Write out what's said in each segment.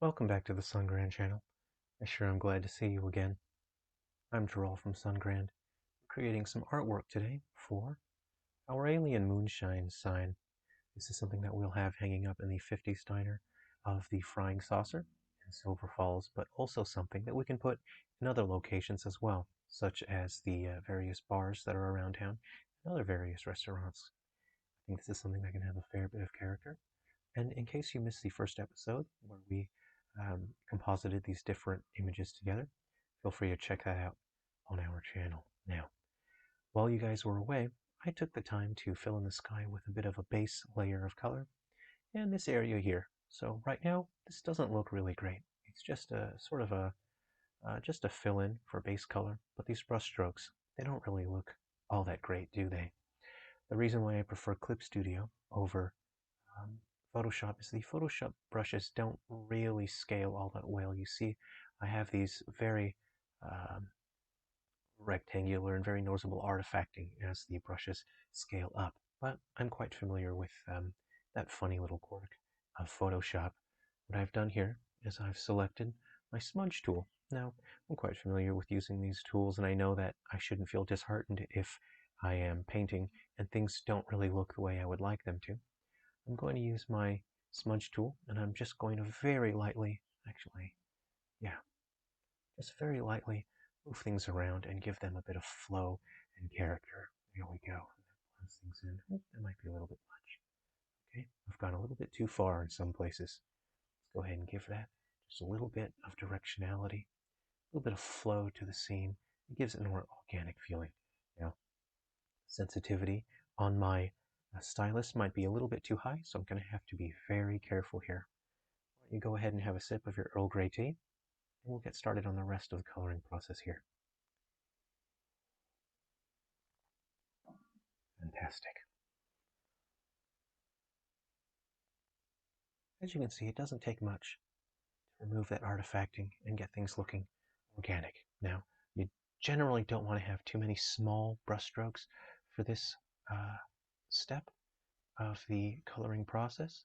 Welcome back to the Sungrand channel. I sure am glad to see you again. I'm Jerrel from Sungrand, creating some artwork today for our alien moonshine sign. This is something that we'll have hanging up in the 50s diner of the Frying Saucer in Silver Falls, but also something that we can put in other locations as well, such as the various bars that are around town and other various restaurants. I think this is something that can have a fair bit of character. And in case you missed the first episode where we composited these different images together, feel free to check that out on our channel. Now, while you guys were away, I took the time to fill in the sky with a bit of a base layer of color and this area here. So right now, this doesn't look really great. It's just a sort of just a fill-in for base color, but these brush strokes, they don't really look all that great, do they? The reason why I prefer Clip Studio over Photoshop is the Photoshop brushes don't really scale all that well. You see, I have these very rectangular and very noticeable artifacting as the brushes scale up. But I'm quite familiar with that funny little quirk of Photoshop. What I've done here is I've selected my smudge tool. Now, I'm quite familiar with using these tools, and I know that I shouldn't feel disheartened if I am painting and things don't really look the way I would like them to. I'm going to use my smudge tool, and I'm just going to very lightly, just very lightly move things around and give them a bit of flow and character. There we go. That blends things in. Oh, that might be a little bit much. Okay, I've gone a little bit too far in some places. Let's go ahead and give that just a little bit of directionality, a little bit of flow to the scene. It gives it a more organic feeling. Now, sensitivity on my stylus might be a little bit too high, so I'm going to have to be very careful here. Why don't you go ahead and have a sip of your Earl Grey tea, and we'll get started on the rest of the coloring process here. Fantastic. As you can see, it doesn't take much to remove that artifacting and get things looking organic. Now, you generally don't want to have too many small brush strokes for this step of the coloring process.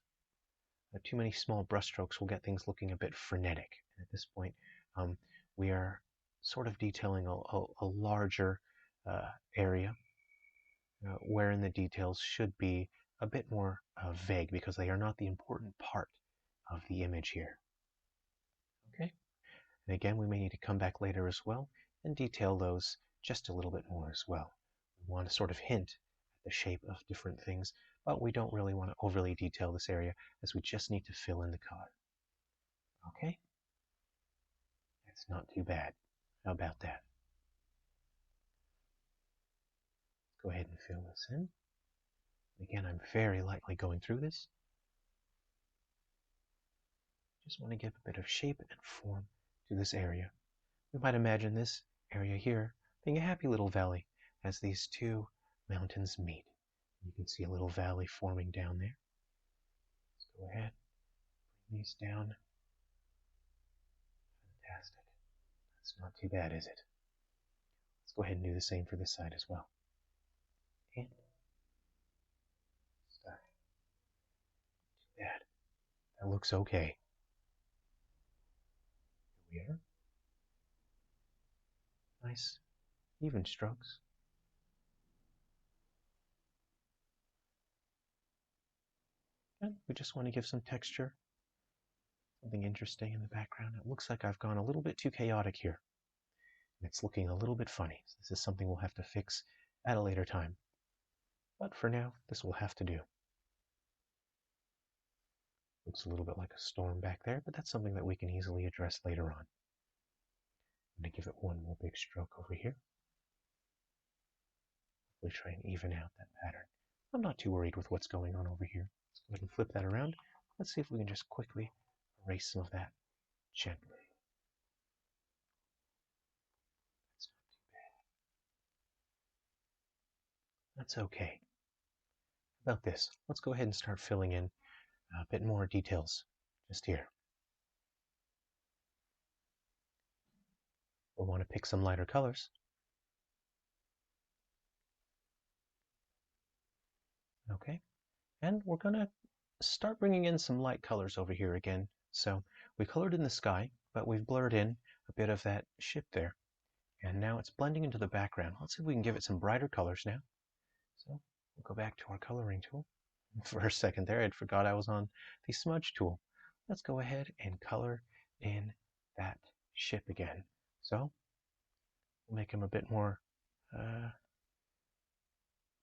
Too many small brushstrokes will get things looking a bit frenetic. And at this point, we are sort of detailing a larger area wherein the details should be a bit more vague because they are not the important part of the image here. Okay? And again, we may need to come back later as well and detail those just a little bit more as well. We want to sort of hint at the shape of different things, but we don't really want to overly detail this area as we just need to fill in the color. Okay? That's not too bad. How about that? Let's go ahead and fill this in. Again, I'm very lightly going through this. Just want to give a bit of shape and form to this area. We might imagine this area here being a happy little valley as these two mountains meet. You can see a little valley forming down there. Let's go ahead, bring these down. Fantastic. That's not too bad, is it? Let's go ahead and do the same for this side as well. Okay. Start. Too bad. That looks okay. Here we are. Nice, even strokes. And we just want to give some texture, something interesting in the background. It looks like I've gone a little bit too chaotic here. And it's looking a little bit funny. So this is something we'll have to fix at a later time. But for now, this will have to do. Looks a little bit like a storm back there, but that's something that we can easily address later on. I'm going to give it one more big stroke over here. Hopefully try and even out that pattern. I'm not too worried with what's going on over here. Let's go ahead and flip that around. Let's see if we can just quickly erase some of that gently. That's not too bad. That's okay. How about this? Let's go ahead and start filling in a bit more details just here. We'll want to pick some lighter colors. Okay, and we're going to start bringing in some light colors over here again. So We colored in the sky, but we've blurred in a bit of that ship there. And now it's blending into the background. Let's see if we can give it some brighter colors now. So we'll go back to our coloring tool. For a second there, I forgot I was on the smudge tool. Let's go ahead and color in that ship again. So we'll make him a bit more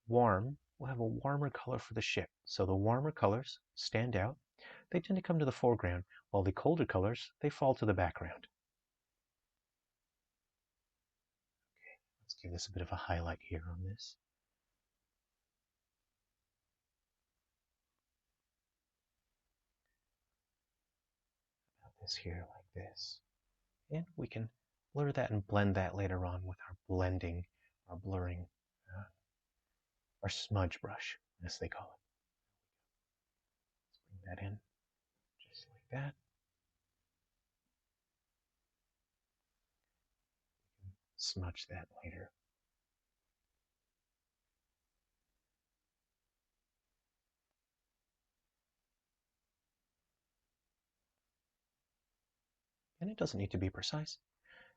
warm. We'll have a warmer color for the ship. So the warmer colors stand out. They tend to come to the foreground, while the colder colors, they fall to the background. Okay, let's give this a bit of a highlight here on this. About this here like this. And we can blur that and blend that later on with our blending, our blurring, our smudge brush, as they call it. Let's bring that in just like that. Smudge that later. And it doesn't need to be precise.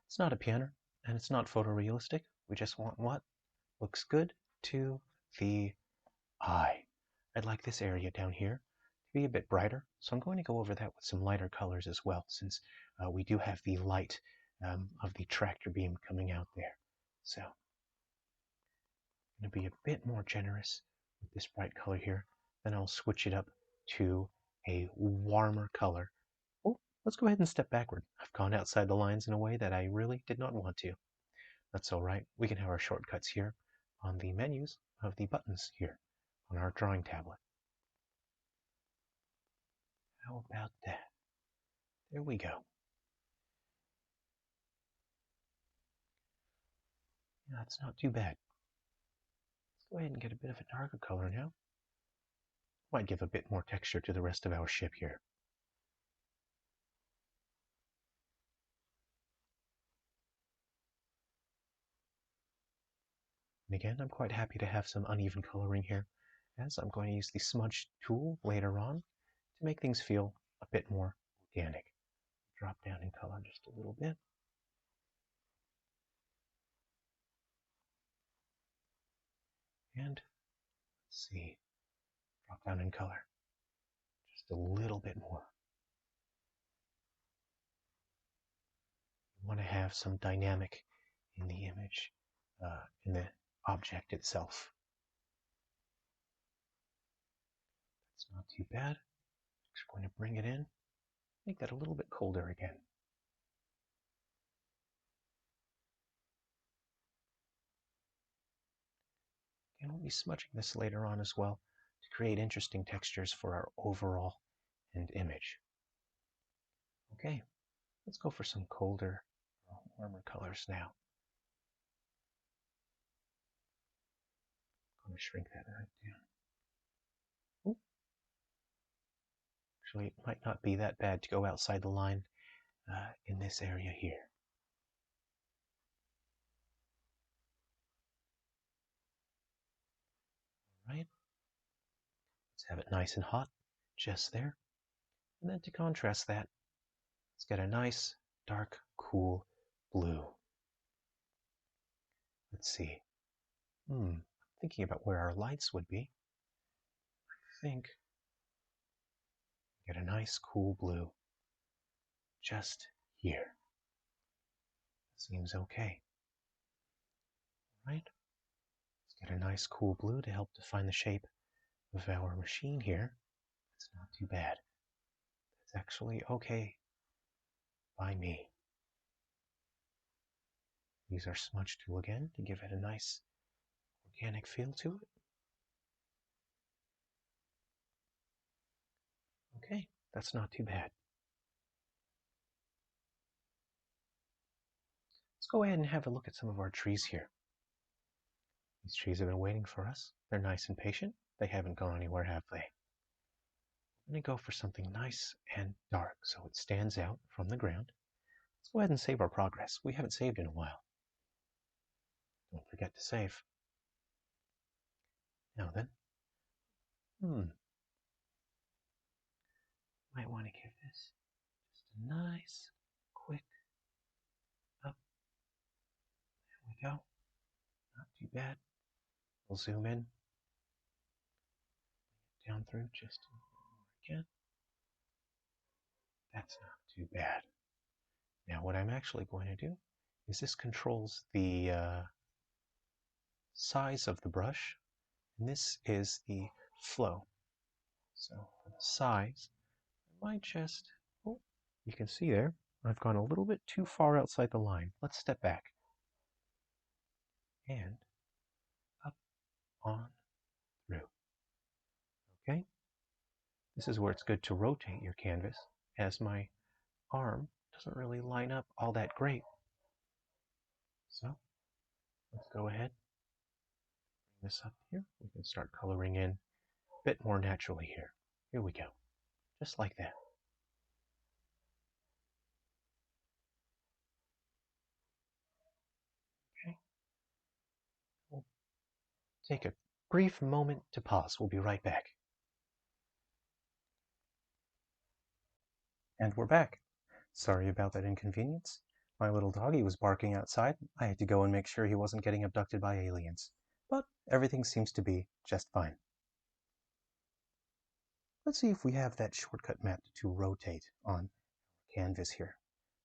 It's not a piano, and it's not photorealistic. We just want what looks good to the eye. I'd like this area down here to be a bit brighter, so I'm going to go over that with some lighter colors as well, since we do have the light of the tractor beam coming out there. So I'm going to be a bit more generous with this bright color here. Then I'll switch it up to a warmer color. Oh, let's go ahead and step backward. I've gone outside the lines in a way that I really did not want to. That's all right. We can have our shortcuts here on the menus of the buttons here on our drawing tablet. How about that? There we go. Yeah, that's not too bad. Let's go ahead and get a bit of a darker color now. Might give a bit more texture to the rest of our ship here. And again, I'm quite happy to have some uneven coloring here, as I'm going to use the smudge tool later on to make things feel a bit more organic. Drop down in color just a little bit. And let's see, drop down in color just a little bit more. You want to have some dynamic in the image, in the object itself. That's not too bad. Just going to bring it in, make that a little bit colder again. And we'll be smudging this later on as well to create interesting textures for our overall end image. Okay, let's go for some colder, warmer colors now. I'm going to shrink that right down. Ooh. Actually, it might not be that bad to go outside the line in this area here. All right, let's have it nice and hot just there. And then to contrast that, let's get a nice, dark, cool blue. Let's see. Thinking about where our lights would be. I think get a nice, cool blue just here. Seems okay. All right. Let's get a nice, cool blue to help define the shape of our machine here. It's not too bad. It's actually okay by me. Use our smudge tool again to give it a nice organic feel to it. Okay, that's not too bad. Let's go ahead and have a look at some of our trees here. These trees have been waiting for us. They're nice and patient. They haven't gone anywhere, have they? I'm going to go for something nice and dark so it stands out from the ground. Let's go ahead and save our progress. We haven't saved in a while. Don't forget to save. Now then, might want to give this just Nice, quick up. There we go. Not too bad. We'll zoom in, down through just a little more again. That's not too bad. Now what I'm actually going to do is this controls the size of the brush, and this is the flow. So for the size, I might just, oh, you can see there, I've gone a little bit too far outside the line. Let's step back. And up, on, through. Okay? This is where it's good to rotate your canvas, as my arm doesn't really line up all that great. So let's go ahead, bring this up here. We can start coloring in a bit more naturally here. Here we go. Just like that. Okay. We'll take a brief moment to pause. We'll be right back. And we're back. Sorry about that inconvenience. My little doggy was barking outside. I had to go and make sure he wasn't getting abducted by aliens. But everything seems to be just fine. Let's see if we have that shortcut map to rotate on canvas here.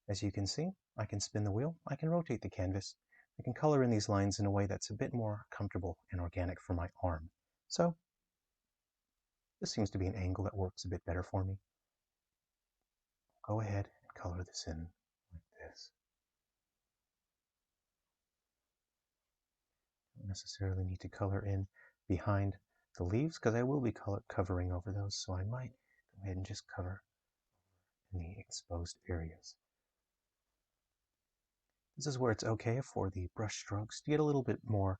As you can see, I can spin the wheel, I can rotate the canvas, I can color in these lines in a way that's a bit more comfortable and organic for my arm. So this seems to be an angle that works a bit better for me. Go ahead and color this in like this. Don't necessarily need to color in behind the leaves because I will be covering over those, so I might go ahead and just cover in the exposed areas. This is where it's okay for the brush strokes to get a little bit more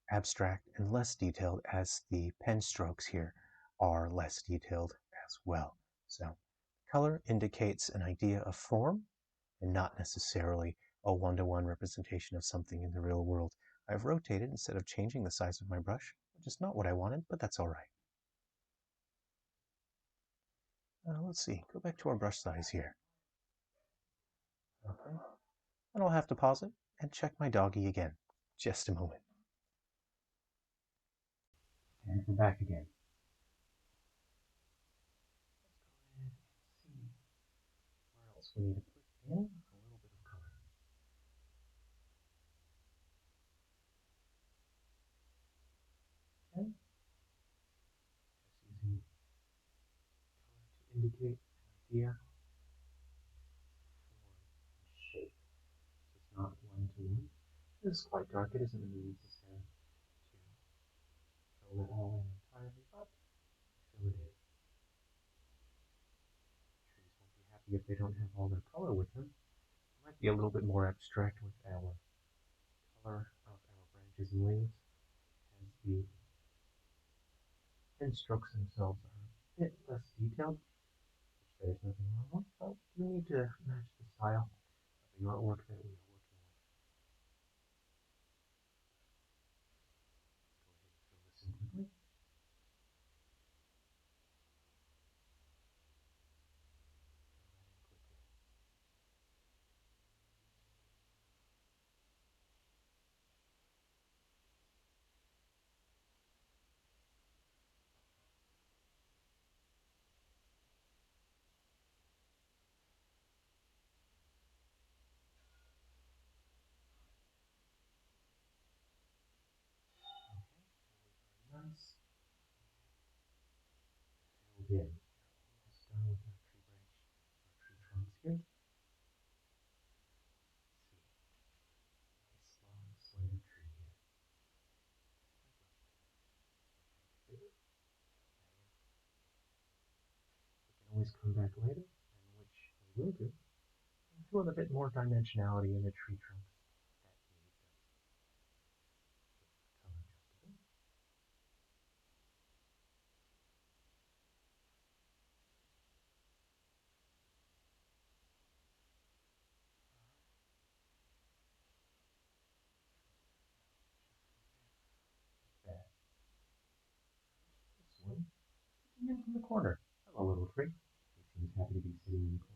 abstract and less detailed, as the pen strokes here are less detailed as well. So color indicates an idea of form and not necessarily a one-to-one representation of something in the real world. I've rotated instead of changing the size of my brush, which is not what I wanted, but that's all right. Let's see, go back to our brush size here. Okay, and I'll have to pause it and check my doggy again. Just a moment. And we're back again. Let's go ahead and see where else we need to put in a little bit of color. Okay. Just using color to indicate an idea, form, and shape. It's not one to one. This is quite dark. It isn't really necessary to fill it all in entirely, but fill it in. Trees won't be happy if they don't have all their color with them. It might be a little bit more abstract with our color of our branches and leaves, as the pen strokes themselves are a bit less detailed, which there's nothing wrong with, but we need to match the style of the artwork that we are working with. Go ahead and fill this in quickly. Nice. Filled in. Almost done with our tree trunks here. Nice long slender tree here. We can always come back later, and which we will do, and fill in a bit more dimensionality in the tree trunks that need them. Color just a bit. That. This one, sitting in from the corner. Hello, little tree. He seems happy to be sitting in the corner.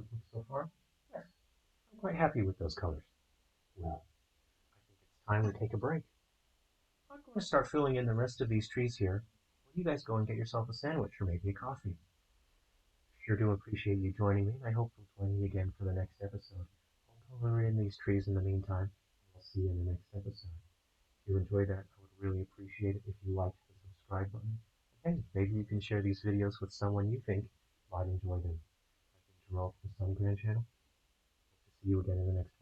it look so far? Yes, I'm quite happy with those colors. Well, I think it's time we take a break. I'm going to start filling in the rest of these trees here. Will you guys go and get yourself a sandwich or maybe a coffee? Sure do appreciate you joining me, and I hope you'll join me again for the next episode. I'll color in these trees in the meantime, and I'll see you in the next episode. If you enjoyed that, I would really appreciate it if you liked the subscribe button. And hey, maybe you can share these videos with someone you think might enjoy them. I've been Jerrel from the Sun Grand Channel. Hope to see you again in the next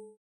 one.